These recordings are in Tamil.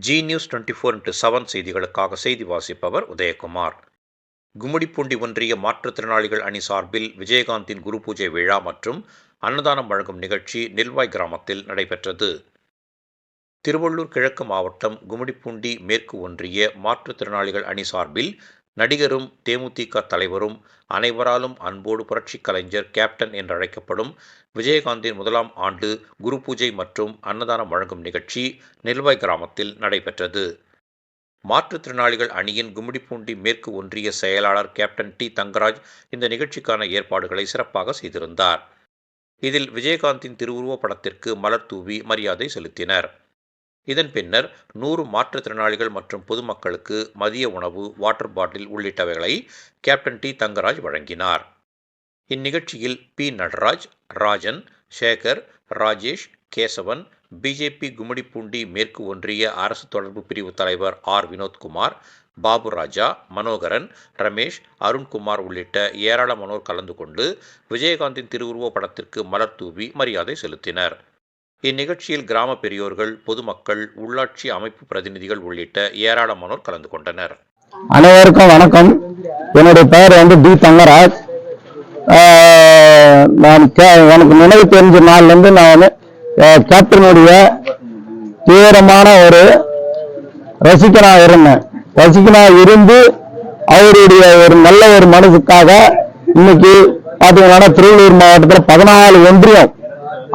ஜி நியூஸ் 24x7 செய்திகளுக்காக செய்தி வாசிப்பவர் உதயகுமார். கும்மிடிப்பூண்டி ஒன்றிய மாற்றுத்திறனாளிகள் அணி சார்பில் விஜயகாந்தின் குரு பூஜை விழா மற்றும் அன்னதானம் வழங்கும் நிகழ்ச்சி நெல்வாய் கிராமத்தில் நடைபெற்றது. திருவள்ளூர் கிழக்கு மாவட்டம் கும்மிடிப்பூண்டி மேற்கு ஒன்றிய மாற்றுத்திறனாளிகள் அணி சார்பில் நடிகரும் தேமுதிக தலைவரும் அனைவராலும் அன்போடு புரட்சிக் கலைஞர் கேப்டன் என்றழைக்கப்படும் விஜயகாந்தின் 1ஆம் ஆண்டு குரு பூஜை மற்றும் அன்னதானம் வழங்கும் நிகழ்ச்சி நெல்வாய் கிராமத்தில் நடைபெற்றது. மாற்றுத்திறனாளிகள் அணியின் கும்மிடிப்பூண்டி மேற்கு ஒன்றிய செயலாளர் கேப்டன் டி தங்கராஜ் இந்த நிகழ்ச்சிக்கான ஏற்பாடுகளை சிறப்பாக செய்திருந்தார். இதில் விஜயகாந்தின் திருவுருவப் படத்திற்கு மலர் தூவி மரியாதை செலுத்தினர். இதன் பின்னர் 100 மாற்றுத்திறனாளிகள் மற்றும் பொதுமக்களுக்கு மதிய உணவு, வாட்டர் பாட்டில் உள்ளிட்டவைகளை கேப்டன் டி தங்கராஜ் வழங்கினார். இந்நிகழ்ச்சியில் பி. நடராஜ், ராஜன், சேகர், ராஜேஷ், கேசவன், பிஜேபி கும்மிடிப்பூண்டி மேற்கு ஒன்றிய அரசு தொடர்பு பிரிவு தலைவர் ஆர். வினோத்குமார், பாபுராஜா, மனோகரன், ரமேஷ், அருண்குமார் உள்ளிட்ட ஏராளமானோர் கலந்து கொண்டு விஜயகாந்தின் திருவுருவப் படத்திற்கு மலர் தூவி மரியாதை செலுத்தினர். இந்நிகழ்ச்சியில் கிராம பெரியோர்கள், பொதுமக்கள், உள்ளாட்சி அமைப்பு பிரதிநிதிகள் உள்ளிட்ட ஏராளமானோர் கலந்து கொண்டனர். அனைவருக்கும் வணக்கம். என்னுடைய பெயர் டி. தங்கராஜ். எனக்கு நினைவு தெரிஞ்ச நாள்லேருந்து நான் கேப்டனுடைய தீவிரமான ஒரு ரசிகனா இருந்து அவருடைய ஒரு நல்ல ஒரு மனசுக்காக இன்னைக்கு பார்த்தீங்கன்னா திருவள்ளூர் மாவட்டத்தில் 14 ஒன்றியம்,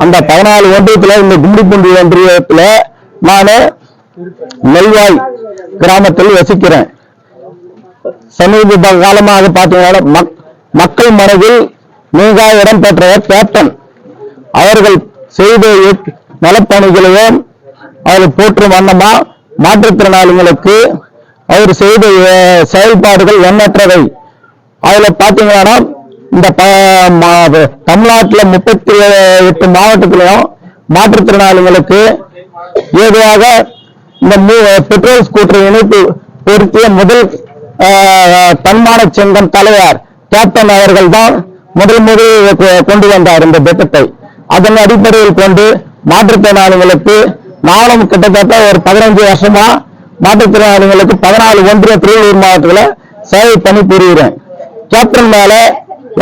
அந்த 14 ஒன்றியத்தில் இந்த கும்மிடிப்பூண்டி ஒன்றியத்தில் நான் நெல்வாய் கிராமத்தில் வசிக்கிறேன். சமீப காலமாக பார்த்தீங்கன்னா மக்கள் மனதில் மிக இடம் பெற்றவர் கேப்டன். அவர்கள் செய்த நலப்பணிகளையும் அவர் போற்றும் வண்ணமா மாற்றுத்திறனாளிகளுக்கு அவர் செய்த செயல்பாடுகள் எண்ணற்றவை. அதில் பார்த்தீங்கன்னா இந்த தமிழ்நாட்டில் 38 மாவட்டத்திலையும் மாற்றுத்திறனாளிகளுக்கு ஏதுவாக இந்த பெட்ரோல் ஸ்கூட்டர் இணைப்பு பொருத்திய முதல் தன்மான சங்கம் தலைவர் கேப்டன் அவர்கள் தான் முதல் கொண்டு வந்தார் இந்த திட்டத்தை. அதன் அடிப்படையில் கொண்டு மாற்றுத்திறனாளிகளுக்கு நானும் கிட்டத்தட்ட ஒரு 15 வருஷமா மாற்றுத்திறனாளிகளுக்கு 14 ஒன்றிய திருவள்ளூர் மாவட்டத்தில் சேவை பணி புரிகிறேன். கேப்டன் மேல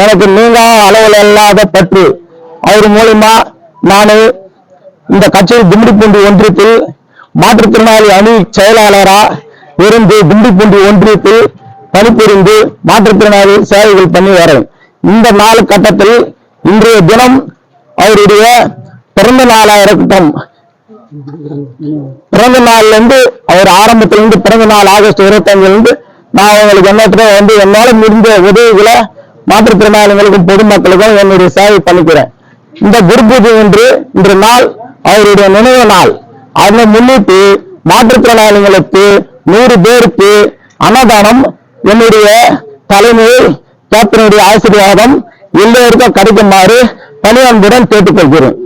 எனக்கு நீங்க அளவில் இல்லாத பற்று. அவர் மூலமா நான் இந்த கட்சியில் கும்மிடிப்பூண்டி ஒன்றியத்தில் மாற்றுத்திறனாளி அணி செயலாளரா இருந்து கும்மிடிப்பூண்டி ஒன்றியத்தில் பணிபுரிந்து மாற்றுத்திறனாளி சேவைகள் பண்ணி வரேன். இந்த நாள் கட்டத்தில் இன்றைய தினம் அவருடைய பிறந்த நாளா இருக்கட்டும், பிறந்த நாள்ல இருந்து அவர் ஆரம்பத்திலிருந்து பிறந்த நாள் ஆகஸ்ட் 25 நான் அவங்களுக்கு எண்ணற்ற என்னால முடிந்த உதவிகளை மாற்றுத்திறனாளிகளுக்கும் பொதுமக்களுக்கும் என்னுடைய சேவை பண்ணிக்கிறேன். இந்த குரு பூஜை இன்று நாள் அவருடைய நினைவு நாள். அதை முன்னிட்டு மாற்றுத்திறனாளிகளுக்கு 100 பேருக்கு அன்னதானம் என்னுடைய தலைமையில் கேப்டனுடைய ஆசீர்வாதம் எல்லோருக்கும் கிடைக்குமாறு பணியன்புடன் கேட்டுக்கொள்கிறேன்.